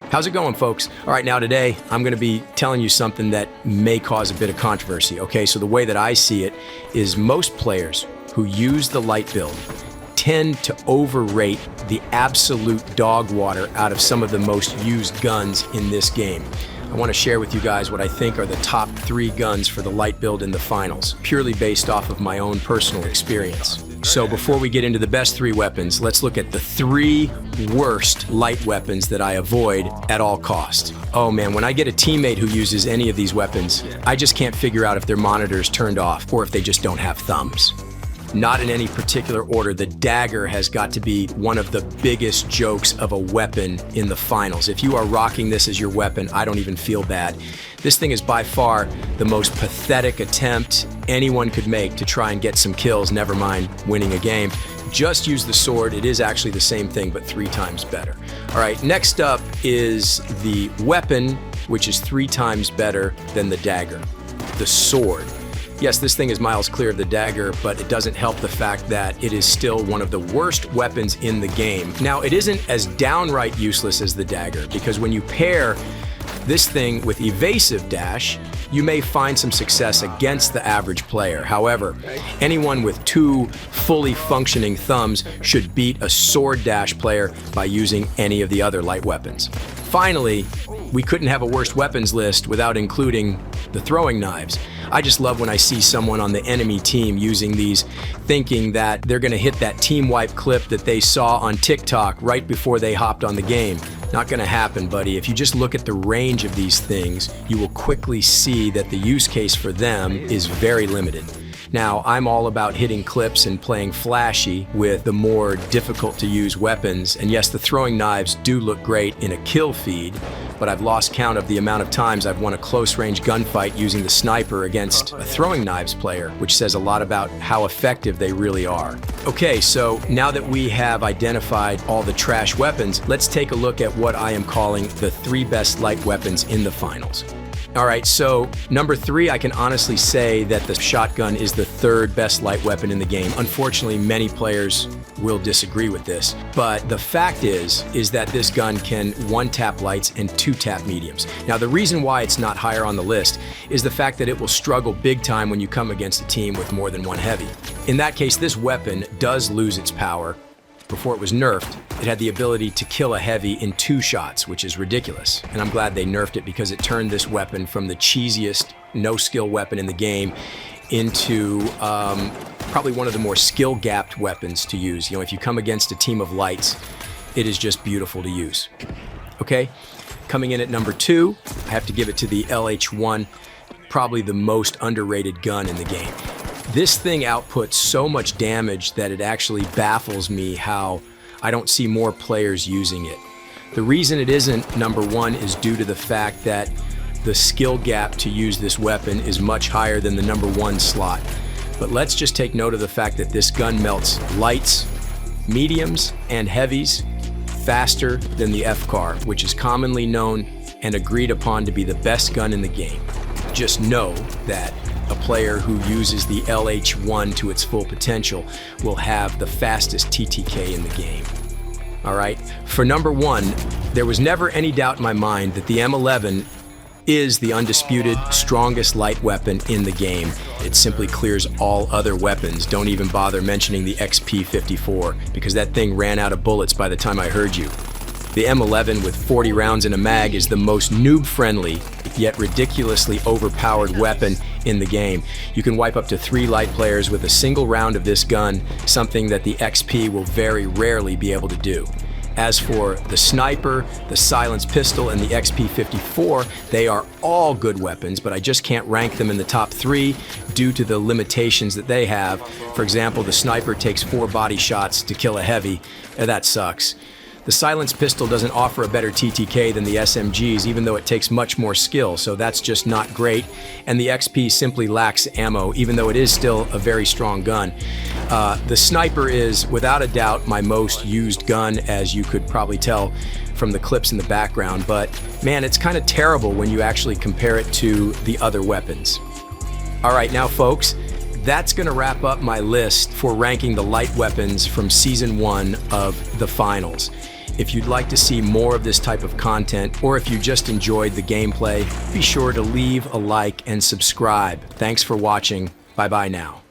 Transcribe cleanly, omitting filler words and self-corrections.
How's it going, folks? All right, now today I'm going to be telling you something that may cause a bit of controversy, okay? So the way that I see it is most players who use the light build tend to overrate the absolute dog water out of some of the most used guns in this game. I want to share with you guys what I think are the top 3 guns for the light build in the finals, purely based off of my own personal experience. So before we get into the best 3 weapons, let's look at the 3 worst light weapons that I avoid at all costs. Oh man, when I get a teammate who uses any of these weapons, I just can't figure out if their monitor's turned off or if they just don't have thumbs. Not in any particular order, the dagger has got to be one of the biggest jokes of a weapon in the finals. If you are rocking this as your weapon, I don't even feel bad. This thing is by far the most pathetic attempt anyone could make to try and get some kills, never mind winning a game. Just use the sword. It is actually the same thing, but 3 times better. All right, next up is the weapon, which is 3 times better than the dagger, the sword. Yes, this thing is miles clear of the dagger, but it doesn't help the fact that it is still one of the worst weapons in the game. Now, it isn't as downright useless as the dagger, because when you pair this thing with evasive dash, you may find some success against the average player. However, anyone with 2 fully functioning thumbs should beat a sword dash player by using any of the other light weapons. Finally, we couldn't have a worst weapons list without including the throwing knives. I just love when I see someone on the enemy team using these, thinking that they're gonna hit that team wipe clip that they saw on TikTok right before they hopped on the game. Not gonna happen, buddy. If you just look at the range of these things, you will quickly see that the use case for them is very limited. Now, I'm all about hitting clips and playing flashy with the more difficult to use weapons. And yes, the throwing knives do look great in a kill feed, but I've lost count of the amount of times I've won a close range gunfight using the sniper against a throwing knives player, which says a lot about how effective they really are. Okay, so now that we have identified all the trash weapons, let's take a look at what I am calling the 3 best light weapons in the finals. All right, so number 3, I can honestly say that the shotgun is the 3rd best light weapon in the game. Unfortunately, many players will disagree with this, but the fact is that this gun can 1-tap lights and 2-tap mediums. Now, the reason why it's not higher on the list is the fact that it will struggle big time when you come against a team with more than 1 heavy. In that case, this weapon does lose its power. Before it was nerfed, it had the ability to kill a heavy in 2 shots, which is ridiculous. And I'm glad they nerfed it because it turned this weapon from the cheesiest no-skill weapon in the game into probably one of the more skill-gapped weapons to use. You know, if you come against a team of lights, it is just beautiful to use. Okay, coming in at number 2, I have to give it to the LH1, probably the most underrated gun in the game. This thing outputs so much damage that it actually baffles me how I don't see more players using it. The reason it isn't number 1 is due to the fact that the skill gap to use this weapon is much higher than the number 1 slot. But let's just take note of the fact that this gun melts lights, mediums, and heavies faster than the FCAR, which is commonly known and agreed upon to be the best gun in the game. Just know that a player who uses the LH1 to its full potential will have the fastest TTK in the game. All right, for number 1, there was never any doubt in my mind that the M11 is the undisputed strongest light weapon in the game. It simply clears all other weapons. Don't even bother mentioning the XP54 because that thing ran out of bullets by the time I heard you. The M11 with 40 rounds in a mag is the most noob-friendly, yet ridiculously overpowered weapon in the game. You can wipe up to 3 light players with a single round of this gun, something that the XP will very rarely be able to do. As for the sniper, the silenced pistol, and the XP54, they are all good weapons, but I just can't rank them in the top 3 due to the limitations that they have. For example, the sniper takes 4 body shots to kill a heavy. That sucks. The silenced pistol doesn't offer a better TTK than the SMGs, even though it takes much more skill, so that's just not great. And the XP simply lacks ammo, even though it is still a very strong gun. The sniper is, without a doubt, my most used gun, as you could probably tell from the clips in the background, but man, it's kind of terrible when you actually compare it to the other weapons. All right, now folks, that's gonna wrap up my list for ranking the light weapons from Season 1 of the finals. If you'd like to see more of this type of content, or if you just enjoyed the gameplay, be sure to leave a like and subscribe. Thanks for watching. Bye-bye now.